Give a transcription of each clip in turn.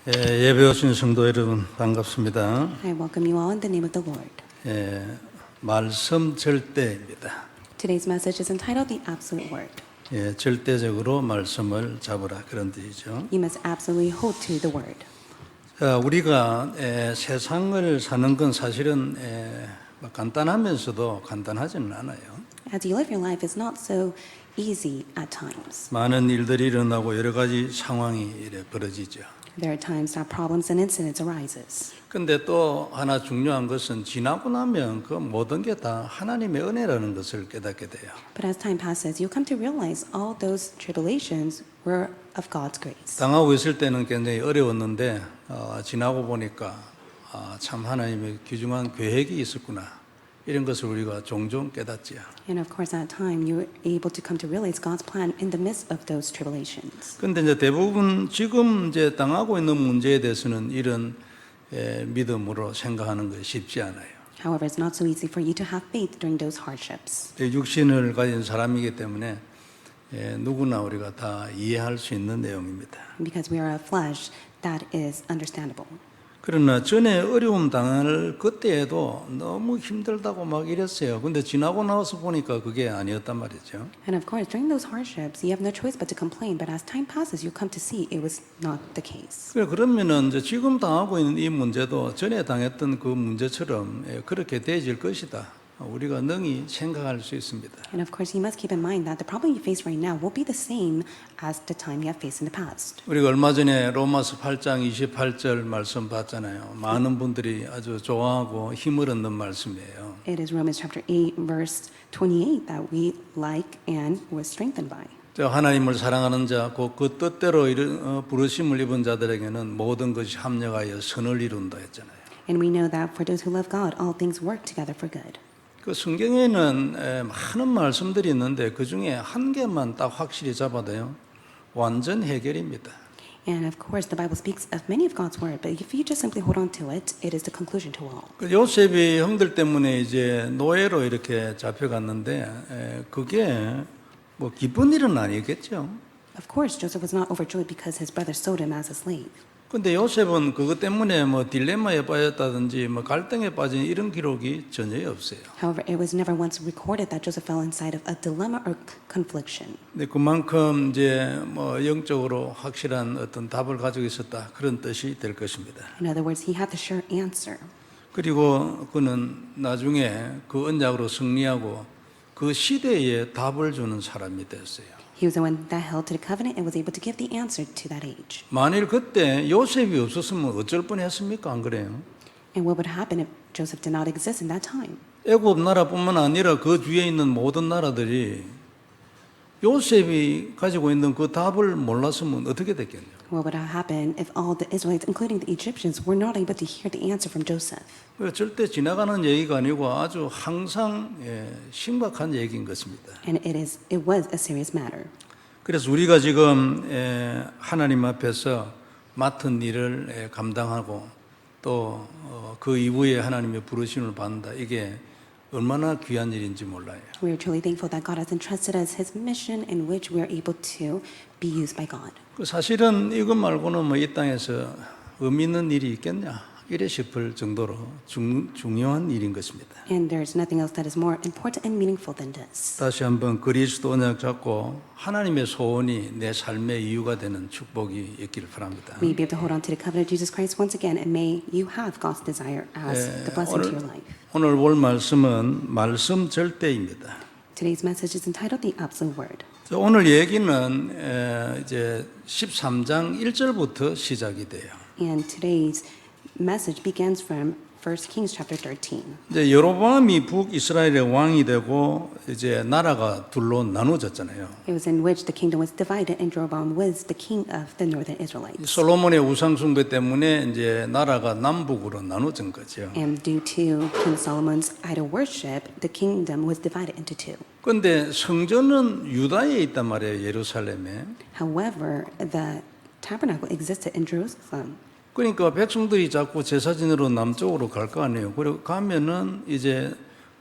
예배 오신 성도 여러분 반갑습니다. I welcome you all in the name of the Lord. 말씀 절대입니다. Today's message is entitled The Absolute Word. 절대적으로 말씀을 잡으라 그런 뜻이죠. You must absolutely hold to the Word. 우리가 세상을 사는 건 사실은 간단하면서도 간단하지는 않아요. As you live your life is not so easy at times. 많은 일들이 일어나고 여러 가지 상황이 이래 벌어지죠. There are times that problems and incidents arises. 근데 또 하나 중요한 것은 지나고 나면 그 모든 게 다 하나님의 은혜라는 것을 깨닫게 돼요. But as time passes, you come to realize all those tribulations were of God's grace. 당하고 있을 때는 굉장히 어려웠는데 지나고 보니까 참 하나님의 귀중한 계획이 있었구나 이런 것을 우리가 종종 깨닫지요. And of course, at time, you were able to come to realize God's plan in the midst of those tribulations. 그런데 이제 대부분 지금 이제 당하고 있는 문제에 대해서는 이런 믿음으로 생각하는 것이 쉽지 않아요. However, it's not so easy for you to have faith during those hardships. 육신을 가진 사람이기 때문에 누구나 우리가 다 이해할 수 있는 내용입니다. Because we are a flesh, that is understandable. 그러나 전에 어려움 당할 그때에도 너무 힘들다고 막 이랬어요. 근데 지나고 나서 보니까 그게 아니었단 말이죠. And of course, during those hardships, you have no choice but to complain. But as time passes, you come to see it was not the case. 그러면은 이제 지금 당하고 있는 이 문제도 전에 당했던 그 문제처럼 그렇게 되질 것이다. 우리가 능히 생각할 수 있습니다. And of course, you must keep in mind that the problem you face right now will be the same as the time you have faced in the past. 우리가 얼마 전에 로마서 8장 28절 말씀 봤잖아요. 많은 분들이 아주 좋아하고 힘을 얻는 말씀이에요. It is Romans chapter 8, verse 28 that we like and were strengthened by. 하나님을 사랑하는 자, 그 뜻대로 부르심을 입은 자들에게는 모든 것이 합력하여 선을 이룬다 했잖아요. And we know that for those who love God, all things work together for good. 그 성경에는 많은 말씀들이 있는데 그 중에 한 개만 딱 확실히 잡아도요. 완전 해결입니다. And of course, the Bible speaks of many of God's word, but if you just simply hold on to it, it is the conclusion to all. 그 요셉이 형들 때문에 이제 노예로 이렇게 잡혀갔는데 그게 뭐 기쁜 일은 아니겠죠. Of course, Joseph was not overjoyed because his brothers sold him as a slave. 근데 요셉은 그것 때문에 뭐 딜레마에 빠졌다든지 뭐 갈등에 빠진 이런 기록이 전혀 없어요. However, it was never once recorded that Joseph fell inside of a dilemma or confliction. 근데 그만큼 이제 뭐 영적으로 확실한 어떤 답을 가지고 있었다 그런 뜻이 될 것입니다. In other words, he had the sure answer. 그리고 그는 나중에 그 언약으로 승리하고 그 시대에 답을 주는 사람이 됐어요. He was the one that held to the covenant and was able to give the answer to that age. 만일 그때 요셉이 없었으면 어쩔 뻔했습니까? 안 그래요? And what would happen if Joseph did not exist in that time? 애굽 나라뿐만 아니라 그 뒤에 있는 모든 나라들이 요셉이 가지고 있는 그 답을 몰랐으면 어떻게 됐겠냐? What would have happened if all the Israelites, including the Egyptians, were not able to hear the answer from Joseph? 절대 지나가는 얘기가 아니고 아주 항상 심각한 얘기인 것입니다. And it was a serious matter. 그래서 우리가 지금 하나님 앞에서 맡은 일을 감당하고 또 그 이후에 하나님의 부르심을 받는다. 이게 얼마나 귀한 일인지 몰라요. We are truly thankful that God has entrusted us His mission in which we are able to be used by God. 사실은 이것 말고는 뭐 이 땅에서 의미 있는 일이 있겠냐 이래 싶을 정도로 중요한 일인 것입니다. And there is nothing else that is more important and meaningful than this. 다시 한번 그리스도 언약 잡고 하나님의 소원이 내 삶의 이유가 되는 축복이 있기를 바랍니다. May you be able to hold on to the covenant of Jesus Christ once again, and may you have God's desire as the blessing to your life. 오늘 볼 말씀은 말씀 절대입니다. Today's message is entitled The Absolute Word. 오늘 얘기는 이제 13장 1절부터 시작이 돼요. And today's message begins from 1 Kings chapter 13. 이제 여로보암이 북이스라엘의 왕이 되고 이제 나라가 둘로 나누어졌잖아요. It was in which the kingdom was divided, and Jeroboam was the king of the northern Israelites. 솔로몬의 우상 숭배 때문에 이제 나라가 남북으로 나누어진 거죠. And due to King Solomon's idol worship, the kingdom was divided into two. 그런데 성전은 유다에 있단 말이에요, 예루살렘에. However, the tabernacle existed in Jerusalem. 그러니까 백성들이 자꾸 제사진으로 남쪽으로 갈 거 아니에요. 그리고 가면은 이제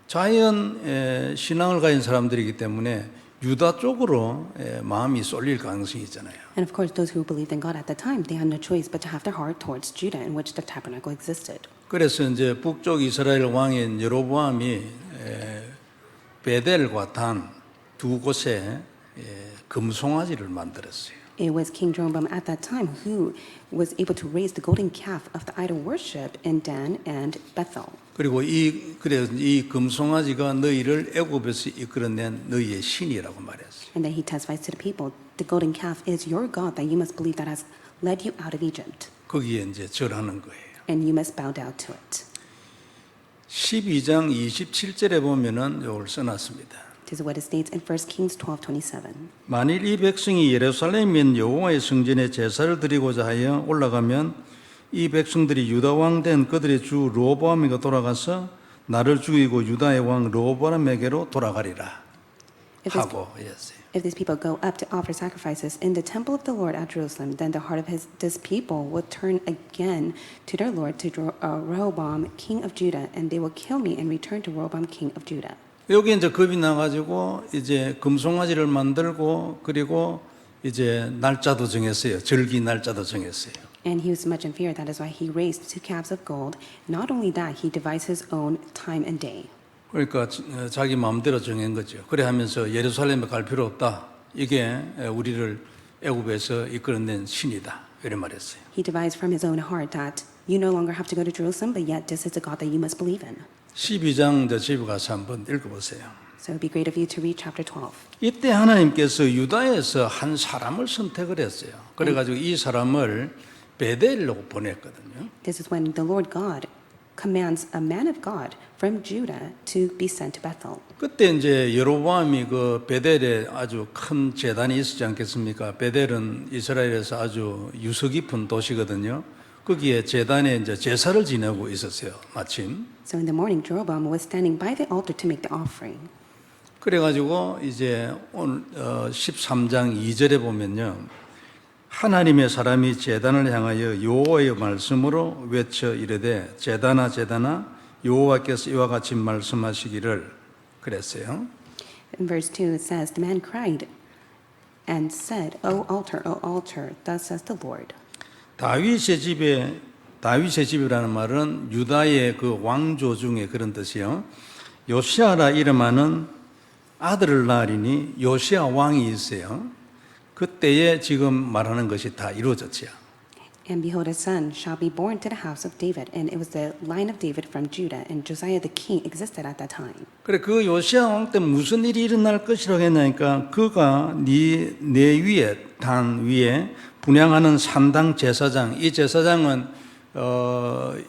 자연 신앙을 가진 사람들이기 때문에 유다 쪽으로 마음이 쏠릴 가능성이 있잖아요. And of course, those who believed in God at the time, they had no choice but to have their heart towards Judah, in which the tabernacle existed. 그래서 이제 북쪽 이스라엘 왕인 여로보암이 베델과 단 두 곳에 금송아지를 만들었어요. It was King Jeroboam at that time who was able to raise the golden calf of the idol worship in Dan and Bethel. 그리고 이 금송아지가 너희를 애굽에서 이끌어낸 너희의 신이라고 말했어요. And then he testifies to the people, the golden calf is your God that you must believe that has led you out of Egypt. 거기에 이제 절하는 거예요. And you must bow down to it. 12장 27절에 보면은 이걸 써놨습니다. This is what it states in 1 Kings 12:27. 만일 이 백성이 예루살렘에 있는 여호와의 성전에 제사를 드리고자 하여 올라가면 이 백성들이 유다 왕 된 그들의 주 르호보암에게 돌아가서 나를 죽이고 유다의 왕 르호보암에게로 돌아가리라 하고 했어요. If these people go up to offer sacrifices in the temple of the Lord at Jerusalem, then the heart of this people will turn again to their Lord, to Rehoboam, king of Judah, and they will kill me and return to Rehoboam, king of Judah. 여기 이제 겁이 나가지고 이제 금송아지를 만들고 그리고 이제 날짜도 정했어요. 절기 날짜도 정했어요. And he was much in fear. That is why he raised 2 calves of gold. Not only that, he devised his own time and day. 그러니까 자기 마음대로 정한 거죠. 그래 하면서 예루살렘에 갈 필요 없다. 이게 우리를 애굽에서 이끌어낸 신이다. 이런 말했어요. He devised from his own heart that you no longer have to go to Jerusalem, but yet this is the God that you must believe in. 12장 집에 가서 한번 읽어보세요. So it would be great of you to read chapter 12. 이때 하나님께서 유다에서 한 사람을 선택을 했어요. 그래가지고 이 사람을 베델로 보냈거든요. This is when the Lord God commands a man of God from Judah to be sent to Bethel. 그때 이제 여로보암이 그 베델에 아주 큰 제단이 있었지 않겠습니까? 베델은 이스라엘에서 아주 유서 깊은 도시거든요. 거기에 제단에 이제 제사를 지내고 있었어요. 마침. So in the morning, Jeroboam was standing by the altar to make the offering. 그래가지고 이제 오늘 13장 2절에 보면요. 하나님의 사람이 제단을 향하여 여호와의 말씀으로 외쳐 이르되 제단아 제단아 여호와께서 이와 같이 말씀하시기를 그랬어요. In verse 2 it says, the man cried and said, O altar, thus says the Lord. 다윗의 집이라는 말은 유다의 그 왕조 중에 그런 뜻이요. 요시아라 이름하는 아들을 낳으리니 요시아 왕이 있어요. 그때에 지금 말하는 것이 다 이루어졌지요. And behold, a son shall be born to the house of David, and it was the line of David from Judah, and Josiah the king existed at that time. 그래 그 요시아 왕 때 무슨 일이 일어날 것이라고 했나니까 그가 내 위에 단 위에 분향하는 산당 제사장 이 제사장은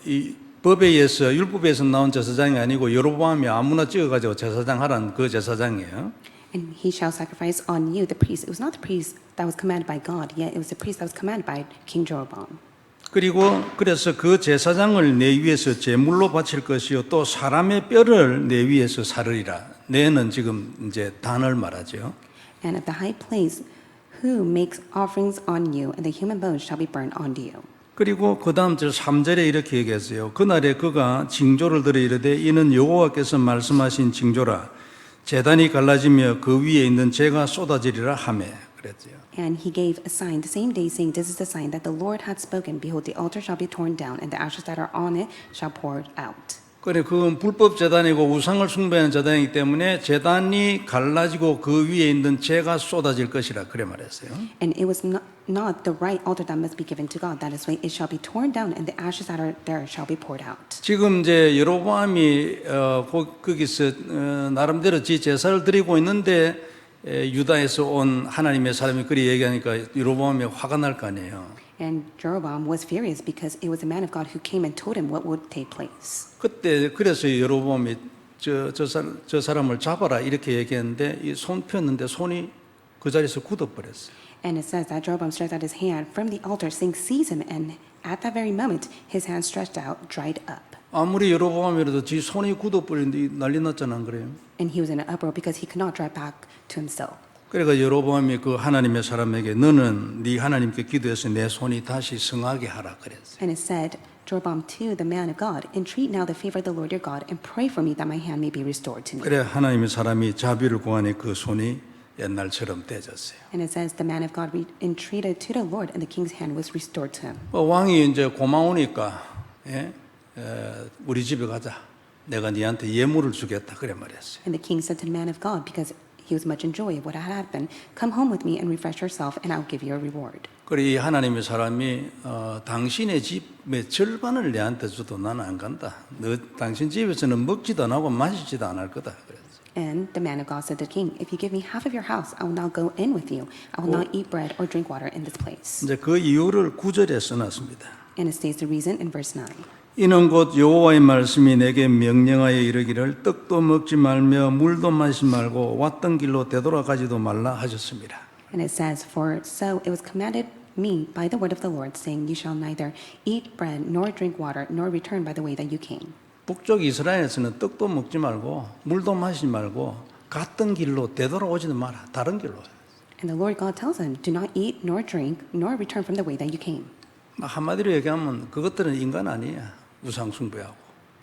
이 법에 의해서 율법에서 나온 제사장이 아니고 여로보암이 아무나 찍어가지고 제사장 하라는 그 제사장이에요. And he shall sacrifice on you the priest. It was not the priest that was commanded by God, yet it was the priest that was commanded by King Jeroboam. 그리고 그래서 그 제사장을 내 위에서 제물로 바칠 것이요 또 사람의 뼈를 내 위에서 사르리라. 내는 지금 이제 단을 말하죠. And of the high place who makes offerings on you, and the human bones shall be burned onto you. 그리고 그 다음 절 3절에 이렇게 얘기했어요. 그날에 그가 징조를 들어 이르되 이는 여호와께서 말씀하신 징조라. 제단이 갈라지며 그 위에 있는 재가 쏟아지리라 하매 그랬죠. And he gave a sign the same day, saying, This is the sign that the Lord hath spoken. Behold, the altar shall be torn down, and the ashes that are on it shall pour out. 그래 그건 불법 제단이고 우상을 숭배하는 제단이기 때문에 제단이 갈라지고 그 위에 있는 재가 쏟아질 것이라 그래 말했어요. And it was not the right altar that must be given to God. That is why it shall be torn down, and the ashes that are there shall be poured out. 지금 이제 여로보암이 거기서 나름대로 지 제사를 드리고 있는데 유다에서 온 하나님의 사람이 그리 얘기하니까 여로보암이 화가 날 거 아니에요. And Jeroboam was furious because it was a man of God who came and told him what would take place. 그때 그래서 여로보암이 저 사람을 잡아라 이렇게 얘기했는데 이 손 폈는데 손이 그 자리에서 굳어버렸어요. And it says that Jeroboam stretched out his hand from the altar, saying, Seize him. And at that very moment, his hand stretched out, dried up. 아무리 여로보암이라도 지 손이 굳어버리는데 난리 났잖아 안 그래요? And he was in an uproar because he could not drive back to himself. 그러니까 여로보암이 그 하나님의 사람에게 너는 네 하나님께 기도해서 내 손이 다시 성하게 하라 그랬어요. And it said, Jeroboam to the man of God, Entreat now the favor of the Lord your God, and pray for me that my hand may be restored to me. 그래 하나님의 사람이 자비를 구하니 그 손이 옛날처럼 떼졌어요. And it says the man of God entreated to the Lord, and the king's hand was restored to him. 왕이 이제 고마우니까 우리 집에 가자. 내가 네한테 예물을 주겠다 그래 말했어요. And the king said to the man of God, because he was much in joy of what had happened, come home with me and refresh yourself, and I'll give you a reward. 그래 이 하나님의 사람이 당신의 집의 절반을 내한테 줘도 나는 안 간다. 당신 집에서는 먹지도 안 하고 마시지도 안 할 거다. 그랬어요. And the man of God said to the king, if you give me half of your house, I will not go in with you. I will not eat bread or drink water in this place. 이제 그 이유를 9절에 써놨습니다. And it states the reason in verse 9. 이는 곧 여호와의 말씀이 내게 명령하여 이르기를 떡도 먹지 말며 물도 마시지 말고 왔던 길로 되돌아가지도 말라 하셨습니다. And it says, for so it was commanded me by the word of the Lord, saying, you shall neither eat bread nor drink water nor return by the way that you came. 북쪽 이스라엘에서는 떡도 먹지 말고 물도 마시지 말고 갔던 길로 되돌아오지도 마라. 다른 길로. And the Lord God tells him, do not eat nor drink nor return from the way that you came. 한마디로 얘기하면 그것들은 인간 아니야. 우상 숭배하고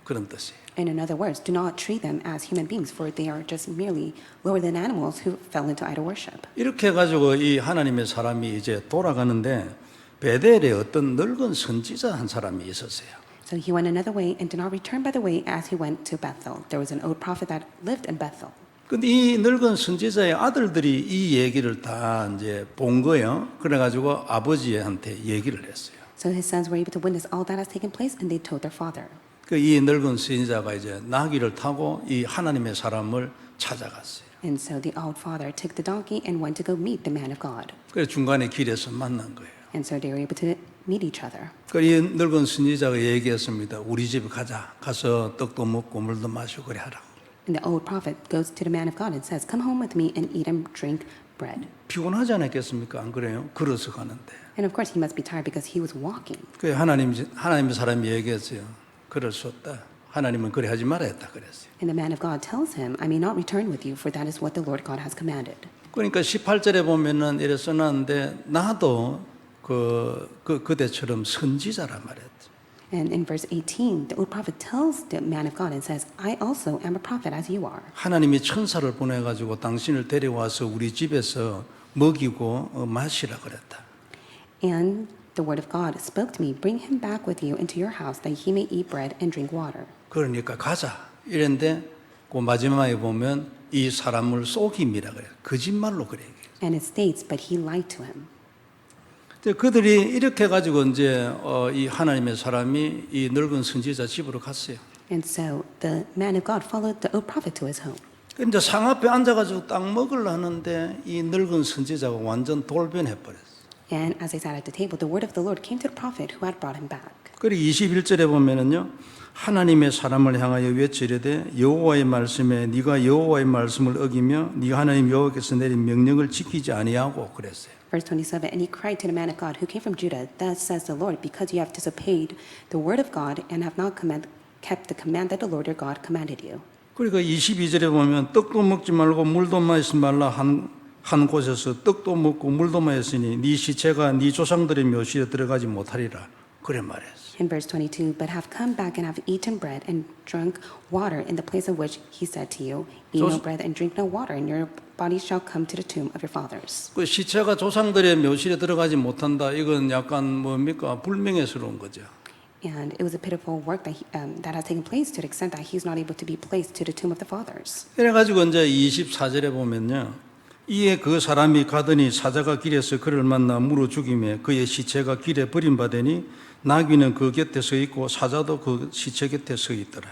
그런 뜻이에요. And in other words, do not treat them as human beings, for they are just merely lower than animals who fell into idol worship. 이렇게 해가지고 이 하나님의 사람이 이제 돌아가는데 베델에 어떤 늙은 선지자 한 사람이 있었어요. So he went another way and did not return by the way as he went to Bethel. There was an old prophet that lived in Bethel. 근데 이 늙은 선지자의 아들들이 이 얘기를 다 이제 본 거예요. 그래가지고 아버지한테 얘기를 했어요. So his sons were able to witness all that has taken place, and they told their father. 그 이 늙은 선지자가 이제 나귀를 타고 이 하나님의 사람을 찾아갔어요. And so the old father took the donkey and went to go meet the man of God. 그래서 중간에 길에서 만난 거예요. And so they were able to meet each other. 그 이 늙은 선지자가 얘기했습니다. 우리 집 가자. 가서 떡도 먹고 물도 마시고 그래 하라고. And the old prophet goes to the man of God and says, come home with me and eat and drink bread. 피곤하지 않았겠습니까? 안 그래요? 걸어서 가는데. And of course he must be tired because he was walking. 그 하나님의 사람이 얘기했어요. 그럴 수 없다. 하나님은 그래 하지 말아야 했다 그랬어요. And the man of God tells him, I may not return with you, for that is what the Lord God has commanded. 그러니까 18절에 보면은 이래 써놨는데 나도 그대처럼 선지자라 말했죠. And in verse 18, the old prophet tells the man of God and says, I also am a prophet as you are. 하나님이 천사를 보내가지고 당신을 데려와서 우리 집에서 먹이고 마시라 그랬다. And the word of God spoke to me, bring him back with you into your house that he may eat bread and drink water. 그러니까 가자. 이랬는데 그 마지막에 보면 이 사람을 속임이라 그래요. 거짓말로 그래. And it states, but he lied to him. 그들이 이렇게 가지고 이제 이 하나님의 사람이 이 늙은 선지자 집으로 갔어요. And so the man of God followed the old prophet to his home. 근데 상 앞에 앉아가지고 딱 먹으려 하는데 이 늙은 선지자가 완전 돌변해 버렸어요. And as they sat at the table, the word of the Lord came to the prophet who had brought him back. 그리고 21절에 보면은요. 하나님의 사람을 향하여 외치려되 여호와의 말씀에 네가 여호와의 말씀을 어기며 네 하나님 여호와께서 내린 명령을 지키지 아니하고 그랬어요. Verse 27, and he cried to the man of God who came from Judah, thus says the Lord, because you have disobeyed the word of God and have not kept the command that the Lord your God commanded you. 그러니까 22절에 보면 떡도 먹지 말고 물도 마시지 말라 한 곳에서 떡도 먹고 물도 마셨으니 네 시체가 네 조상들의 묘실에 들어가지 못하리라. 그래 말했어. In verse 22, but have come back and have eaten bread and drunk water in the place of which he said to you, eat no bread and drink no water, and your bodies shall come to the tomb of your fathers. 그 시체가 조상들의 묘실에 들어가지 못한다. 이건 약간 뭡니까? 불명예스러운 거죠. And it was a pitiful work that has taken place to the extent that he's not able to be placed to the tomb of the fathers. 그래가지고 이제 24절에 보면요. 이에 그 사람이 가더니 사자가 길에서 그를 만나 물어 죽이며 그의 시체가 길에 버림받으니 나귀는 그 곁에 서 있고 사자도 그 시체 곁에 서 있더라.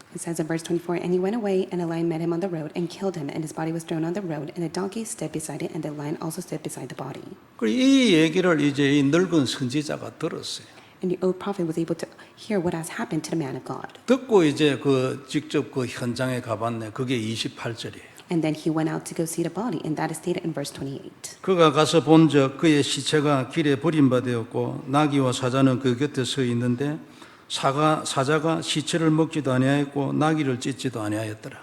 It says in verse 24, and he went away, and a lion met him on the road and killed him, and his body was thrown on the road, and the donkey stood beside it, and the lion also stood beside the body. 그리고 이 얘기를 이제 이 늙은 선지자가 들었어요. And the old prophet was able to hear what has happened to the man of God. 듣고 이제 직접 그 현장에 가봤네. 그게 28절이에요. And then he went out to go see the body, and that is stated in verse 28. 그가 가서 본적 그의 시체가 길에 버림받았고 나귀와 사자는 그 곁에 서 있는데 사자가 시체를 먹지도 아니하였고 나귀를 찢지도 아니하였더라.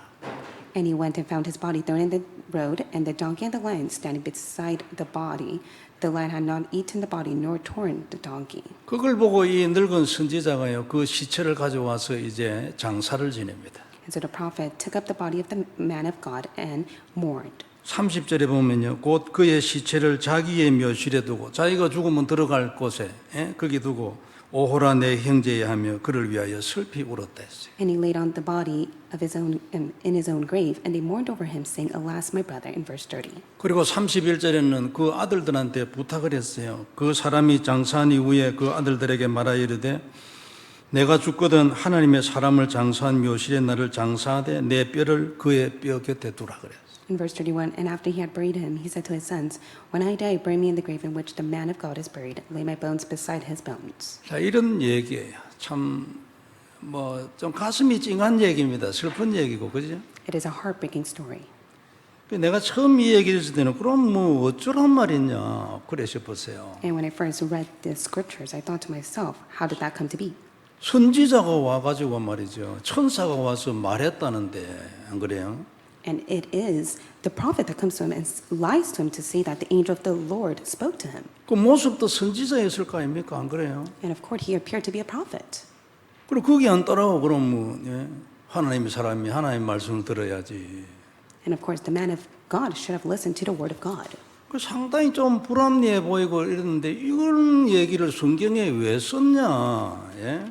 And he went and found his body thrown in the road, and the donkey and the lion standing beside the body. The lion had not eaten the body nor torn the donkey. 그걸 보고 이 늙은 선지자가요 그 시체를 가져와서 이제 장사를 지냅니다. And so the prophet took up the body of the man of God and mourned. 30절에 보면요, 곧 그의 시체를 자기의 묘실에 두고 자기가 죽으면 들어갈 곳에 거기 두고 오호라 내 형제야 하며 그를 위하여 슬피 울었다 했어요. And he laid on the body of his own in his own grave, and they mourned over him, saying, "Alas, my brother." In verse 30. 그리고 31절에는 그 아들들한테 부탁을 했어요. 그 사람이 장사한 이후에 그 아들들에게 말하여 이르되 내가 죽거든 하나님의 사람을 장사한 묘실에 나를 장사하되 내 뼈를 그의 뼈 곁에 두라 그랬어요. In verse 31, and after he had buried him, he said to his sons, "When I die, bury me in the grave in which the man of God is buried. Lay my bones beside his bones." 자, 이런 얘기예요. 참 뭐 좀 가슴이 찡한 얘기입니다. 슬픈 얘기고, 그죠? It is a heartbreaking story. 내가 처음 이 얘기를 했을 때는 그럼 뭐 어쩌란 말이냐 그래 싶었어요. And when I first read the scriptures, I thought to myself, how did that come to be? 선지자가 와가지고 말이죠. 천사가 와서 말했다는데 안 그래요? And it is the prophet that comes to him and lies to him to say that the angel of the Lord spoke to him. 그 모습도 선지자였을 거 아닙니까? 안 그래요? And of course, he appeared to be a prophet. 그리고 거기 안 따라오고 그럼 뭐 하나님의 사람이 하나님의 말씀을 들어야지. And of course, the man of God should have listened to the word of God. 그 상당히 좀 불합리해 보이고 이러는데 이런 얘기를 성경에 왜 썼냐? 예?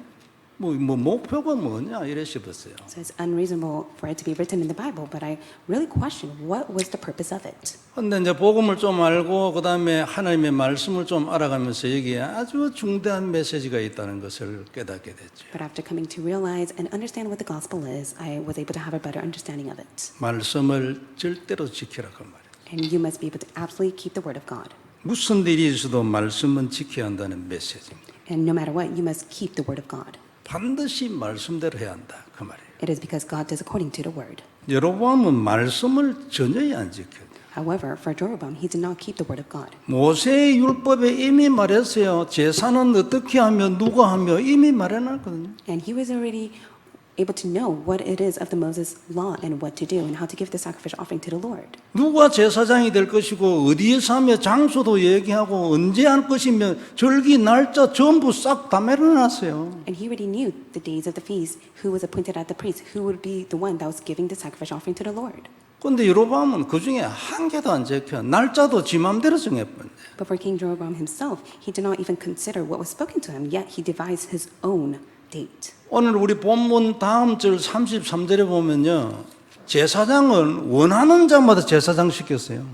뭐 목표가 뭐냐 이래 싶었어요. So it's unreasonable for it to be written in the Bible, but I really question what was the purpose of it. 근데 이제 복음을 좀 알고 그다음에 하나님의 말씀을 좀 알아가면서 여기에 아주 중대한 메시지가 있다는 것을 깨닫게 됐죠. But after coming to realize and understand what the gospel is, I was able to have a better understanding of it. 말씀을 절대로 지키라 그 말이에요. And you must be able to absolutely keep the word of God. 무슨 일이 있어도 말씀은 지켜야 한다는 메시지입니다. And no matter what, you must keep the word of God. 반드시 말씀대로 해야 한다 그 말이에요. It is because God does according to the word. 여로보암은 말씀을 전혀 안 지켜요. However, for Jeroboam, he did not keep the word of God. 모세의 율법에 이미 말했어요. 제사는 어떻게 하며 누가 하며 이미 말해놨거든요. And he was already able to know what it is of the Moses law and what to do and how to give the sacrificial offering to the Lord. 누가 제사장이 될 것이고 어디에서 하며 장소도 얘기하고 언제 할 것이며 절기 날짜 전부 싹 다 매려놨어요. And he already knew the days of the feast, who was appointed at the priest, who would be the one that was giving the sacrificial offering to the Lord. 그런데 여로보암은 그 중에 한 개도 안 지켜. 날짜도 지 맘대로 정해버렸네. But for King Jeroboam himself, he did not even consider what was spoken to him, yet he devised his own date. 오늘 우리 본문 다음 절 33절에 보면요. 제사장은 원하는 자마다 제사장 시켰어요.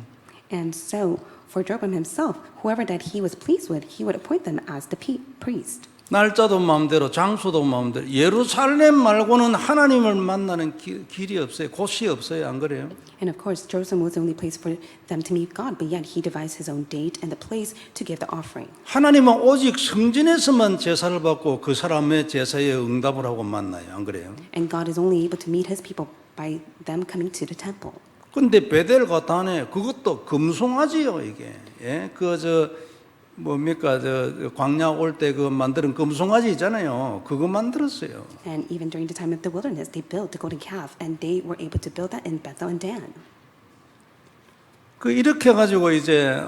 And so, for Jeroboam himself, whoever that he was pleased with, he would appoint them as the priest. 날짜도 마음대로 장소도 마음대로 예루살렘 말고는 하나님을 만나는 길이 없어요. 곳이 없어요. 안 그래요? And of course, Jerusalem was the only place for them to meet God, but yet he devised his own date and the place to give the offering. 하나님은 오직 성전에서만 제사를 받고 그 사람의 제사에 응답을 하고 만나요. 안 그래요? And God is only able to meet his people by them coming to the temple. 근데 베델 가타네 그것도 금송아지요 이게. 예? 뭡니까 광야 올 때 그 만드는 금송아지 있잖아요. 그거 만들었어요. And even during the time of the wilderness, they built the golden calf, and they were able to build that in Bethel and Dan. 그 이렇게 가지고 이제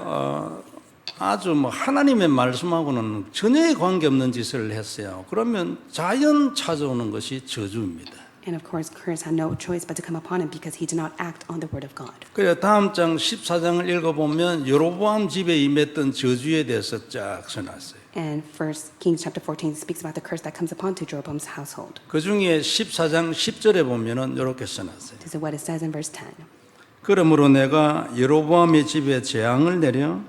아주 뭐 하나님의 말씀하고는 전혀 관계없는 짓을 했어요. 그러면 자연 찾아오는 것이 저주입니다. And of course, curse had no choice but to come upon him because he did not act on the word of God. 그래 다음 장 14장을 읽어보면 여로보암 집에 임했던 저주에 대해서 쫙 써놨어요. And First Kings chapter 14 speaks about the curse that comes upon to Jeroboam's household. 그 중에 14장 10절에 보면은 이렇게 써놨어요. This is what it says in verse 10. 그러므로 내가 여로보암의 집에 재앙을 내려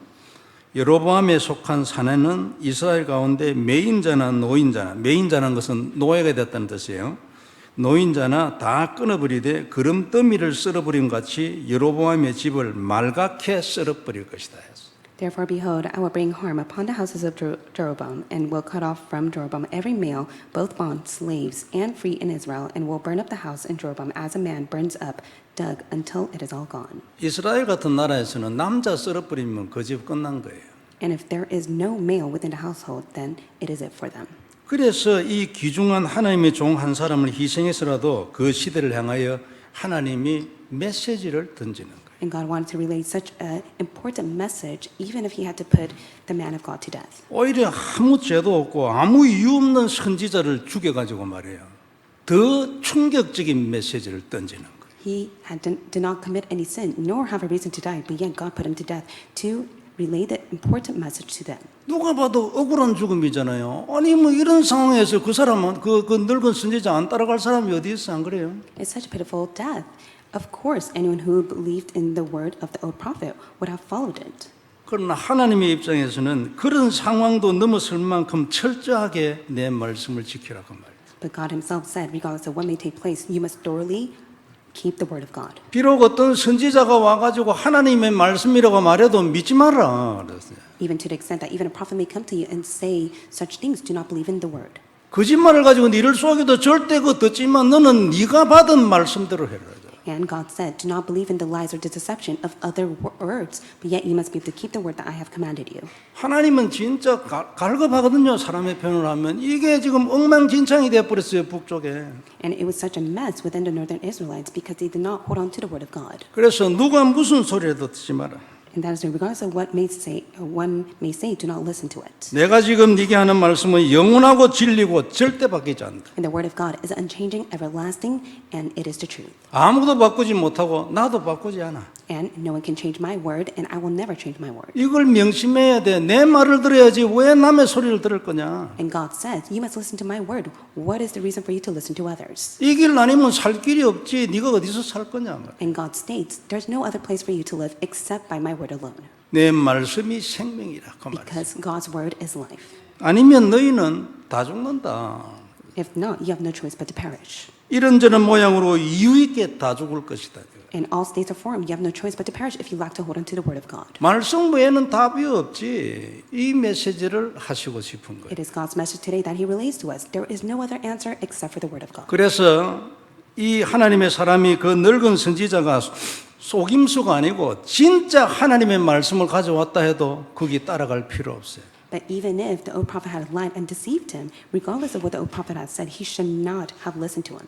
여로보암에 속한 사내는 이스라엘 가운데 매인자나 노인자나 매인자는 것은 노예가 됐다는 뜻이에요. 노인자나 다 끊어버리되 기름더미를 썰어버린 같이 여로보암의 집을 말갛게 썰어버릴 것이다. Therefore, behold, I will bring harm upon the houses of Jeroboam, and will cut off from Jeroboam every male, both bond, slaves, and free in Israel, and will burn up the house in Jeroboam as a man burns up dug until it is all gone. 이스라엘 같은 나라에서는 남자 썰어버리면 그 집 끝난 거예요. And if there is no male within the household, then it is it for them. 그래서 이 귀중한 하나님의 종 한 사람을 희생해서라도 그 시대를 향하여 하나님이 메시지를 던지는 거예요. And God wanted to relay such an important message, even if he had to put the man of God to death. 오히려 아무 죄도 없고 아무 이유 없는 선지자를 죽여가지고 말이에요. 더 충격적인 메시지를 던지는 거예요. He did not commit any sin, nor have a reason to die, but yet God put him to death to relay the important message to them. 누가 봐도 억울한 죽음이잖아요. 아니 뭐 이런 상황에서 그 사람은 그 늙은 선지자 안 따라갈 사람이 어디 있어, 안 그래요? It's such a pitiful death. Of course, anyone who believed in the word of the old prophet would have followed it. 그러나 하나님의 입장에서는 그런 상황도 넘어설 만큼 철저하게 내 말씀을 지키라 그 말이에요. But God himself said, regardless of what may take place, you must thoroughly keep the word of God. 비록 어떤 선지자가 와가지고 하나님의 말씀이라고 말해도 믿지 마라 그랬어요. Even to the extent that even a prophet may come to you and say such things, do not believe in the word. 거짓말을 가지고 너를 속여도 절대 그거 듣지만 너는 네가 받은 말씀대로 해라. And God said, do not believe in the lies or the deception of other words, but yet you must be able to keep the word that I have commanded you. 하나님은 진짜 갈급하거든요. 사람의 표현을 하면 이게 지금 엉망진창이 되어버렸어요. 북쪽에. And it was such a mess within the northern Israelites because they did not hold on to the word of God. 그래서 누가 무슨 소리라도 듣지 마라. And that is regardless of what one may say, do not listen to it. 내가 지금 네게 하는 말씀은 영원하고 진리고 절대 바뀌지 않는다. And the word of God is unchanging, everlasting, and it is the truth. 아무도 바꾸지 못하고 나도 바꾸지 않아. And no one can change my word, and I will never change my word. 이걸 명심해야 돼. 내 말을 들어야지 왜 남의 소리를 들을 거냐. And God says, you must listen to my word. What is the reason for you to listen to others? 이 길 아니면 살 길이 없지. 네가 어디서 살 거냐. And God states, there's no other place for you to live except by my word alone. 내 말씀이 생명이라. 그 말이야. Because God's word is life. 아니면 너희는 다 죽는다. If not, you have no choice but to perish. 이런저런 모양으로 이유 있게 다 죽을 것이다. In all states of form, you have no choice but to perish if you lack to hold on to the word of God. 말씀 외에는 답이 없지. 이 메시지를 하시고 싶은 거예요. It is God's message today that He relays to us. There is no other answer except for the word of God. 그래서 이 하나님의 사람이 그 늙은 선지자가 속임수가 아니고 진짜 하나님의 말씀을 가져왔다 해도 거기 따라갈 필요 없어요. But even if the old prophet had lied and deceived him, regardless of what the old prophet had said, he should not have listened to him.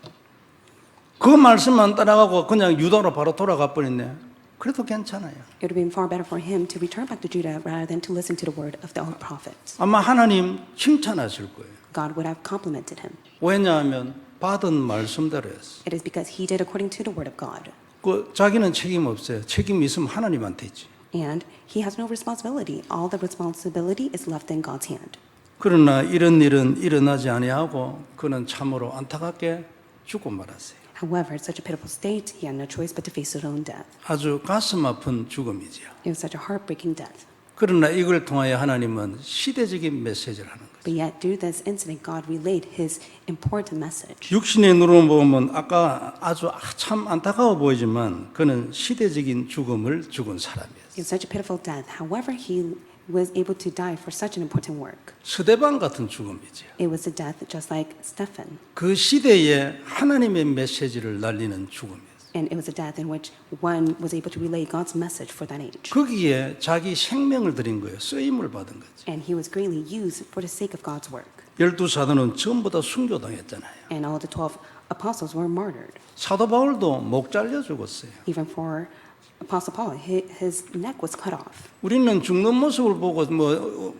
그 말씀만 따라가고 그냥 유다로 바로 돌아가 버렸네. 그래도 괜찮아요. It would have been far better for him to return back to Judah rather than to listen to the word of the old prophets. 아마 하나님 칭찬하실 거예요. God would have complimented him. 왜냐하면 받은 말씀대로 했어. It is because he did according to the word of God. 그 자기는 책임 없어요. 책임이 있으면 하나님한테 있지. And he has no responsibility. All the responsibility is left in God's hand. 그러나 이런 일은 일어나지 아니하고 그는 참으로 안타깝게 죽고 말았어요. However, in such a pitiful state, he had no choice but to face his own death. 아주 가슴 아픈 죽음이지요. It was such a heartbreaking death. 그러나 이걸 통하여 하나님은 시대적인 메시지를 하는 거예요. But yet, through this incident, God relayed his important message. 육신의 눈으로 보면 아까 아주 참 안타까워 보이지만 그는 시대적인 죽음을 죽은 사람이에요. It was such a pitiful death. However, he was able to die for such an important work. 스데반 같은 죽음이지요. It was a death just like Stephen. 그 시대에 하나님의 메시지를 날리는 죽음이에요. And it was a death in which one was able to relay God's message for that age. 거기에 자기 생명을 드린 거예요. 쓰임을 받은 거지. And he was greatly used for the sake of God's work. 12사도는 전부 다 순교당했잖아요. And all the 12 apostles were martyred. 사도 바울도 목 잘려 죽었어요. Even for Apostle Paul, his neck was cut off. 우리는 죽는 모습을 보고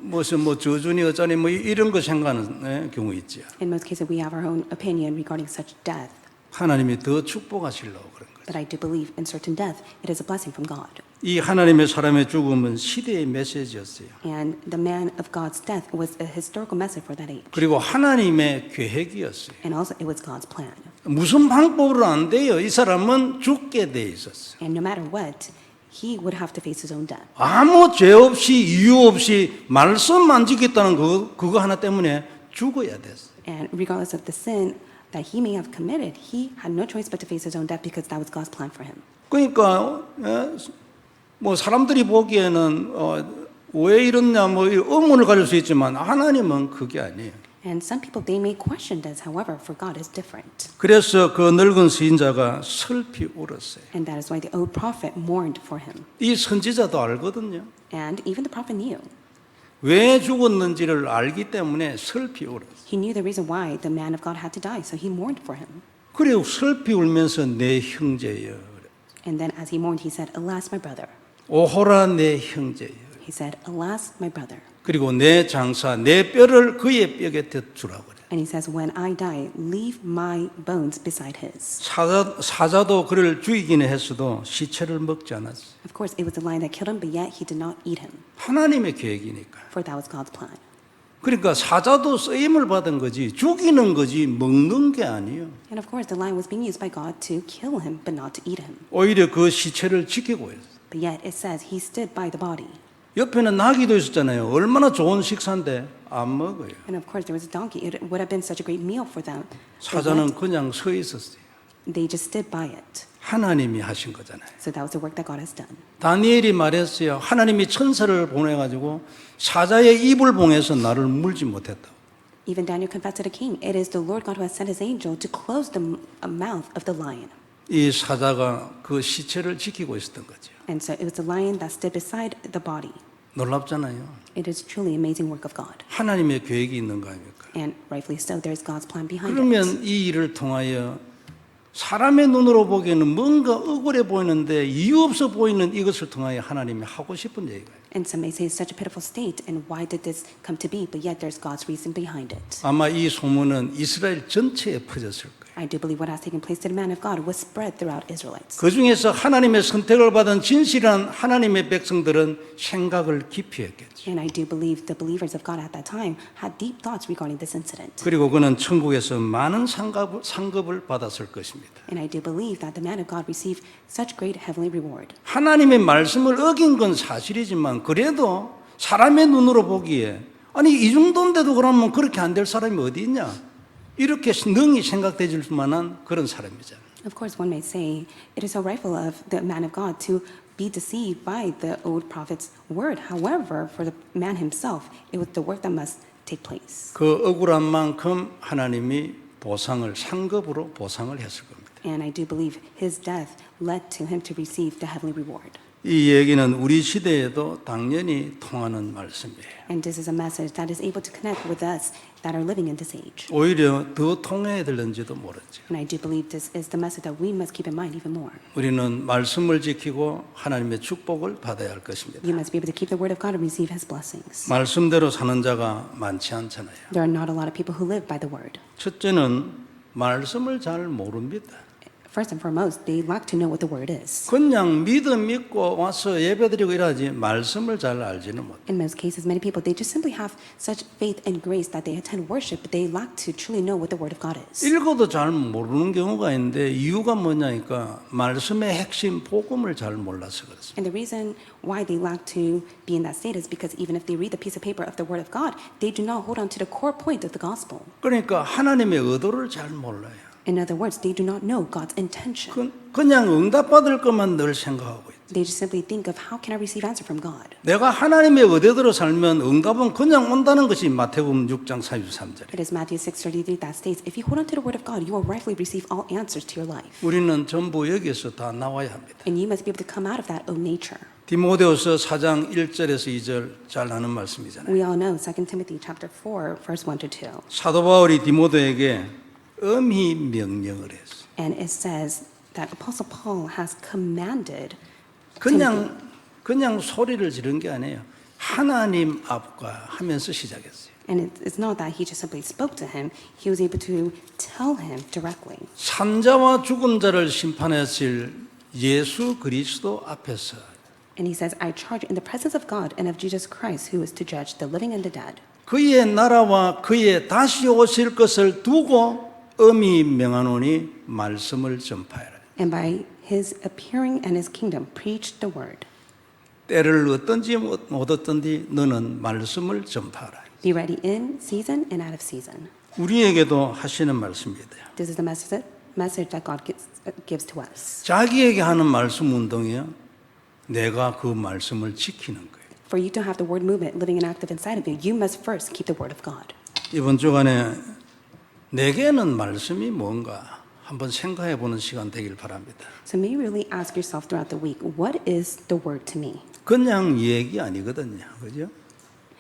무슨 저주니 어쩌니 이런 거 생각하는 경우 있죠. In most cases, we have our own opinion regarding such death. 하나님이 더 축복하시려고 그런 거죠. But I do believe in certain death, it is a blessing from God. 이 하나님의 사람의 죽음은 시대의 메시지였어요. And the man of God's death was a historical message for that age. 그리고 하나님의 계획이었어요. And also, it was God's plan. 무슨 방법으로 안 돼요. 이 사람은 죽게 돼 있었어요. And no matter what, he would have to face his own death. 아무 죄 없이 이유 없이 말씀만 지켰다는 그거 하나 때문에 죽어야 됐어요. And regardless of the sin that he may have committed, he had no choice but to face his own death because that was God's plan for him. 그러니까 뭐 사람들이 보기에는 왜 이러냐 의문을 가질 수 있지만 하나님은 그게 아니에요. And some people, they may question this. However, for God is different. 그래서 그 늙은 시인자가 슬피 울었어요. And that is why the old prophet mourned for him. 이 선지자도 알거든요. And even the prophet knew. 왜 죽었는지를 알기 때문에 슬피 울었어요. He knew the reason why the man of God had to die, so he mourned for him. 그리고 슬피 울면서 내 형제여. And then as he mourned, he said, "Alas, my brother." 오호라 내 형제여. He said, "Alas, my brother." 그리고 내 장사 내 뼈를 그의 뼈 곁에 주라고 그래. And he says, when I die, leave my bones beside his. 사자도 그를 죽이기는 했어도 시체를 먹지 않았어. Of course, it was the lion that killed him, but yet he did not eat him, 하나님의 계획이니까. for that was God's plan. 그러니까 사자도 쓰임을 받은 거지 죽이는 거지 먹는 게 아니에요. And of course, the lion was being used by God to kill him, but not to eat him. 오히려 그 시체를 지키고 있어요. But yet it says he stood by the body. 옆에는 나귀도 있었잖아요. 얼마나 좋은 식사인데 안 먹어요. And of course, there was a donkey. It would have been such a great meal for them. But 사자는 yet, 그냥 서 있었어요. they just stood by it. 하나님이 하신 거잖아요. So that was the work that God has done. 다니엘이 말했어요. 하나님이 천사를 보내가지고 사자의 입을 봉해서 나를 물지 못했다. Even Daniel confessed to the king, it is the Lord God who has sent his angel to close the mouth of the lion. 이 사자가 그 시체를 지키고 있었던 거죠. And so it was the lion that stood beside the body. 놀랍잖아요. It is truly amazing work of God. 하나님의 계획이 있는 거 아닙니까? And rightfully so, there is God's plan behind it. 그러면 이 일을 통하여 사람의 눈으로 보기에는 뭔가 억울해 보이는데 이유 없어 보이는 이것을 통하여 하나님이 하고 싶은 얘기예요. And some may say it's such a pitiful state, and why did this come to be? But yet there's God's reason behind it. 아마 이 소문은 이스라엘 전체에 퍼졌을 거예요. I do believe what has taken place to the man of God was spread throughout Israelites. 그 중에서 하나님의 선택을 받은 진실한 하나님의 백성들은 생각을 깊이 했겠죠. And I do believe the believers of God at that time had deep thoughts regarding this incident. 그리고 그는 천국에서 많은 상급을 받았을 것입니다. And I do believe that the man of God received such great heavenly reward. 하나님의 말씀을 어긴 건 사실이지만 그래도 사람의 눈으로 보기에 아니 이 정도인데도 그러면 그렇게 안 될 사람이 어디 있냐? 이렇게 능히 생각되질 만한 그런 사람이잖아요. Of course, one may say it is so rightful of the man of God to be deceived by the old prophet's word. However, for the man himself, it was the work that must take place. 그 억울한 만큼 하나님이 상급으로 보상을 했을 겁니다. And I do believe his death led to him to receive the heavenly reward. 이 얘기는 우리 시대에도 당연히 통하는 말씀이에요. And this is a message that is able to connect with us that are living in this age. 오히려 더 통해야 될는지도 모르죠. And I do believe this is the message that we must keep in mind even more. 우리는 말씀을 지키고 하나님의 축복을 받아야 할 것입니다. You must be able to keep the word of God and receive his blessings. 말씀대로 사는 자가 많지 않잖아요. There are not a lot of people who live by the word. 첫째는 말씀을 잘 모릅니다. First and foremost, they lack to know what the word is. 그냥 믿고 와서 예배드리고 이러지 말씀을 잘 알지는 못. In most cases, many people, they just simply have such faith and grace that they attend worship, but they lack to truly know what the word of God is. 읽어도 잘 모르는 경우가 있는데 이유가 뭐냐니까 말씀의 핵심 복음을 잘 몰라서 그렇습니다. And the reason why they lack to be in that state is because even if they read the piece of paper of the word of God, they do not hold on to the core point of the gospel. 그러니까 하나님의 의도를 잘 몰라요. In other words, they do not know God's intention. 그냥 응답받을 것만 늘 생각하고 있어요. They just simply think of how can I receive answer from God. 내가 하나님의 의대대로 살면 응답은 그냥 온다는 것이 마태복음 6장 43절에. It is Matthew 6:33 that states, if you hold on to the word of God, you will rightfully receive all answers to your life. 우리는 전부 여기에서 다 나와야 합니다. And you must be able to come out of that old nature. 디모데후서 4장 1절에서 2절 잘 아는 말씀이잖아요. We all know 2 Timothy chapter 4, verse 1 to 2. 사도 바울이 디모데에게 엄히 명령을 했어. And it says that Apostle Paul has commanded Timothy. 그냥 소리를 지른 게 아니에요. 하나님 앞과 하면서 시작했어요. And it's not that he just simply spoke to him. He was able to tell him directly. 산자와 죽은 자를 심판하실 예수 그리스도 앞에서 And he says, I charge in the presence of God and of Jesus Christ, who is to judge the living and the dead. 그의 나라와 그의 다시 오실 것을 두고 엄히 명하노니 말씀을 전파하라. And by his appearing and his kingdom, preach the word. 때를 얻든지 못 얻든지 너는 말씀을 전파하라. Be ready in season and out of season. 우리에게도 하시는 말씀입니다. This is the message that God gives to us. 자기에게 하는 말씀 운동이요. 내가 그 말씀을 지키는 거예요. For you to have the word movement living and active inside of you, you must first keep the word of God. 이번 주간에 내게는 말씀이 뭔가 한번 생각해 보는 시간 되길 바랍니다. So may you really ask yourself throughout the week, what is the word to me? 그냥 얘기 아니거든요. 그죠?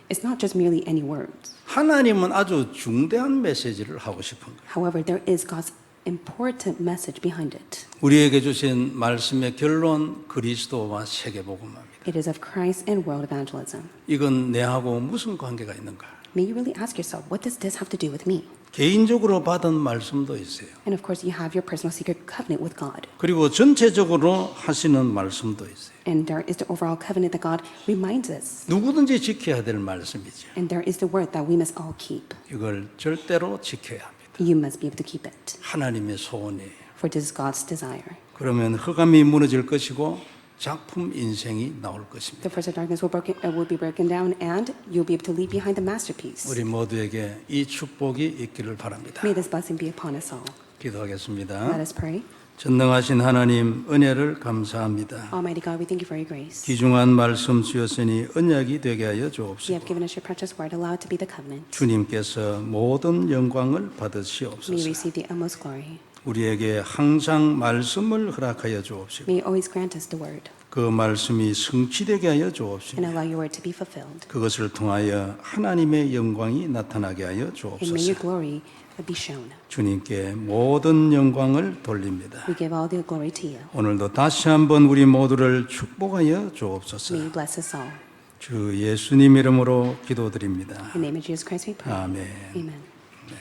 It's not just merely any words. 하나님은 아주 중대한 메시지를 하고 싶은 거예요. However, there is God's important message behind it. 우리에게 주신 말씀의 결론 그리스도와 세계복음입니다. It is of Christ and world evangelism. 이건 내하고 무슨 관계가 있는가? May you really ask yourself, what does this have to do with me? 개인적으로 받은 말씀도 있어요. And of course, you have your personal secret covenant with God. 그리고 전체적으로 하시는 말씀도 있어요. And there is the overall covenant that God reminds us. 누구든지 지켜야 될 말씀이죠. And there is the word that we must all keep. 이걸 절대로 지켜야 합니다. You must be able to keep it. 하나님의 소원이에요. For this is God's desire. 그러면 흑암이 무너질 것이고 작품 인생이 나올 것입니다. The force of darkness will be broken down, and you'll be able to leave behind the masterpiece. 우리 모두에게 이 축복이 있기를 바랍니다. May this blessing be upon us all. 기도하겠습니다. Let us pray. 전능하신 하나님 은혜를 감사합니다. Almighty God, we thank you for your grace. 귀중한 말씀 주셨으니 언약이 되게 하여 You 주옵시고 have given us your precious word, allow it to be the covenant. 주님께서 모든 영광을 May 받으시옵소서. you receive the utmost glory. 우리에게 항상 말씀을 허락하여 주옵시고 May you always grant us the word, 그 말씀이 성취되게 하여 and 주옵시고 allow your word to be fulfilled. 그것을 통하여 하나님의 영광이 나타나게 하여 And may 주옵소서. your glory be shown. 주님께 모든 영광을 돌립니다. We give all the glory to you. 오늘도 다시 한번 우리 모두를 축복하여 주옵소서. May you bless us all. 주 예수님 이름으로 기도드립니다. In the name of Jesus Christ we pray. 아멘. Amen.